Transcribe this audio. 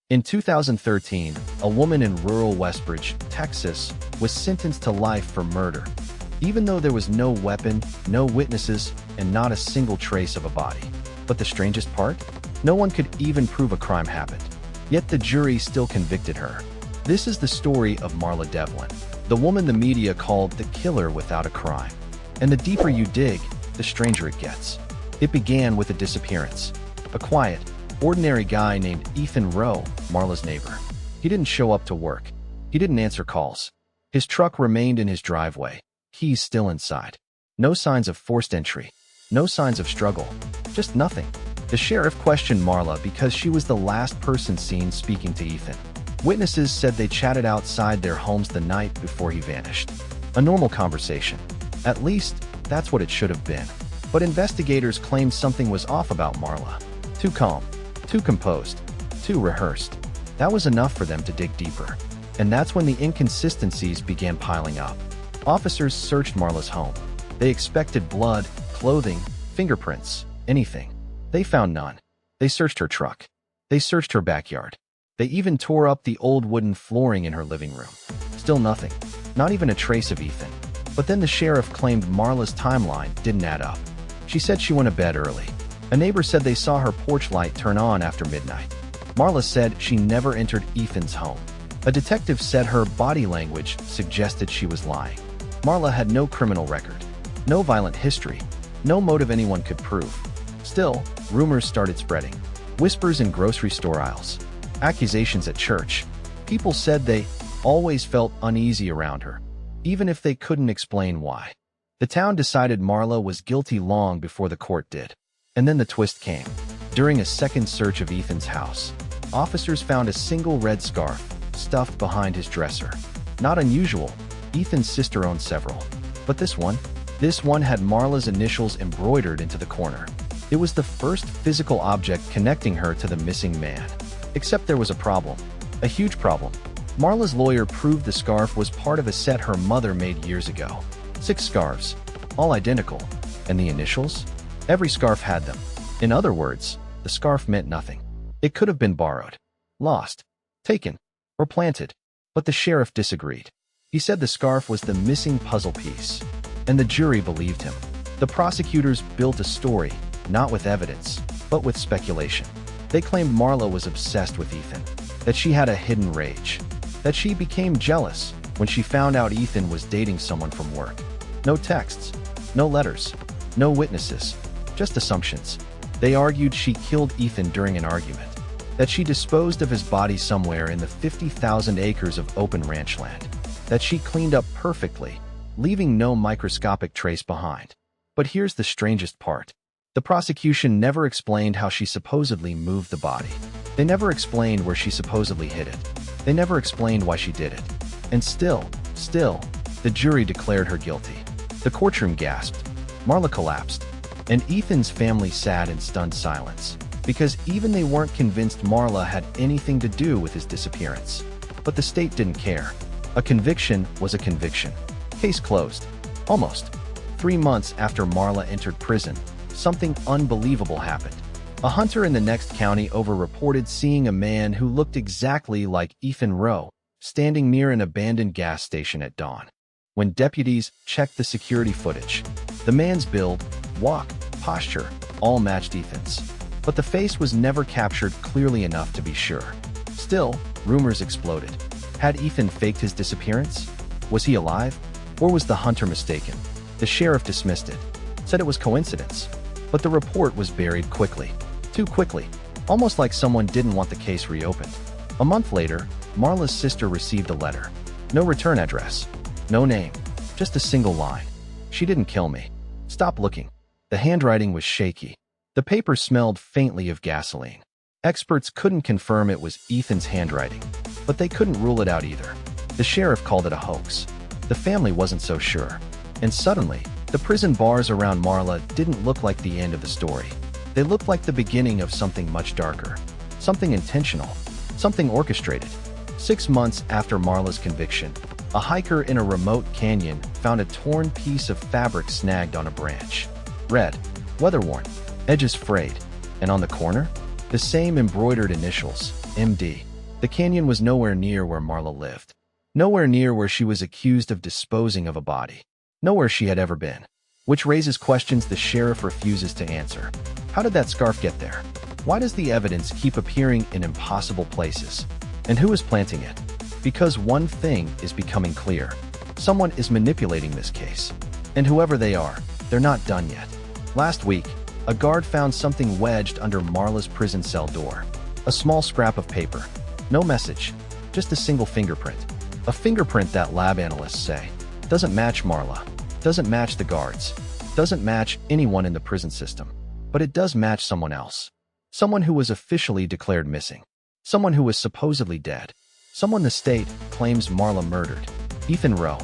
In 2013, a woman in rural Westbridge, Texas, was sentenced to life for murder, even though there was no weapon, no witnesses, and not a single trace of a body. But the strangest part? No one could even prove a crime happened. Yet the jury still convicted her. This is the story of Marla Devlin, the woman the media called the killer without a crime. And the deeper you dig, the stranger it gets. It began with a disappearance. A quiet, ordinary guy named Ethan Rowe, Marla's neighbor. He didn't show up to work. He didn't answer calls. His truck remained in his driveway, keys still inside. No signs of forced entry. No signs of struggle. Just nothing. The sheriff questioned Marla because she was the last person seen speaking to Ethan. Witnesses said they chatted outside their homes the night before he vanished. A normal conversation. At least, that's what it should have been. But investigators claimed something was off about Marla. Too calm, too composed, too rehearsed. That was enough for them to dig deeper. And that's when the inconsistencies began piling up. Officers searched Marla's home. They expected blood, clothing, fingerprints, anything. They found none. They searched her truck. They searched her backyard. They even tore up the old wooden flooring in her living room. Still nothing. Not even a trace of Ethan. But then the sheriff claimed Marla's timeline didn't add up. She said she went to bed early. A neighbor said they saw her porch light turn on after midnight. Marla said she never entered Ethan's home. A detective said her body language suggested she was lying. Marla had no criminal record, no violent history, no motive anyone could prove. Still, rumors started spreading. Whispers in grocery store aisles. Accusations at church. People said they always felt uneasy around her, even if they couldn't explain why. The town decided Marla was guilty long before the court did. And then the twist came. During a second search of Ethan's house, officers found a single red scarf stuffed behind his dresser. Not unusual. Ethan's sister owned several. But this one had Marla's initials embroidered into the corner. It was the first physical object connecting her to the missing man. Except there was a problem. A huge problem. Marla's lawyer proved the scarf was part of a set her mother made years ago. 6 scarves, all identical. And the initials? Every scarf had them. In other words, the scarf meant nothing. It could have been borrowed, lost, taken, or planted. But the sheriff disagreed. He said the scarf was the missing puzzle piece. And the jury believed him. The prosecutors built a story, not with evidence, but with speculation. They claimed Marla was obsessed with Ethan, that she had a hidden rage, that she became jealous when she found out Ethan was dating someone from work. No texts, no letters, no witnesses, just assumptions. They argued she killed Ethan during an argument, that she disposed of his body somewhere in the 50,000 acres of open ranch land, that she cleaned up perfectly, leaving no microscopic trace behind. But here's the strangest part. The prosecution never explained how she supposedly moved the body. They never explained where she supposedly hid it. They never explained why she did it. And still, the jury declared her guilty. The courtroom gasped. Marla collapsed. And Ethan's family sat in stunned silence, because even they weren't convinced Marla had anything to do with his disappearance. But the state didn't care. A conviction was a conviction. Case closed. Almost. 3 months after Marla entered prison, something unbelievable happened. A hunter in the next county over reported seeing a man who looked exactly like Ethan Rowe standing near an abandoned gas station at dawn. When deputies checked the security footage, the man's build, walk, posture, all matched Ethan's. But the face was never captured clearly enough to be sure. Still, rumors exploded. Had Ethan faked his disappearance? Was he alive? Or was the hunter mistaken? The sheriff dismissed it, said it was coincidence. But the report was buried quickly. Too quickly. Almost like someone didn't want the case reopened. A month later, Marla's sister received a letter. No return address. No name. Just a single line. She didn't kill me. Stop looking. The handwriting was shaky. The paper smelled faintly of gasoline. Experts couldn't confirm it was Ethan's handwriting, but they couldn't rule it out either. The sheriff called it a hoax. The family wasn't so sure. And suddenly, the prison bars around Marla didn't look like the end of the story. They looked like the beginning of something much darker. Something intentional. Something orchestrated. 6 months after Marla's conviction, a hiker in a remote canyon found a torn piece of fabric snagged on a branch. Red, weather-worn, edges frayed, and on the corner, the same embroidered initials, MD. The canyon was nowhere near where Marla lived. Nowhere near where she was accused of disposing of a body. Nowhere she had ever been. Which raises questions the sheriff refuses to answer. How did that scarf get there? Why does the evidence keep appearing in impossible places? And who is planting it? Because one thing is becoming clear. Someone is manipulating this case. And whoever they are, they're not done yet. Last week, a guard found something wedged under Marla's prison cell door. A small scrap of paper. No message, just a single fingerprint. A fingerprint that lab analysts say doesn't match Marla, doesn't match the guards, doesn't match anyone in the prison system. But it does match someone else. Someone who was officially declared missing. Someone who was supposedly dead. Someone the state claims Marla murdered. Ethan Rowe.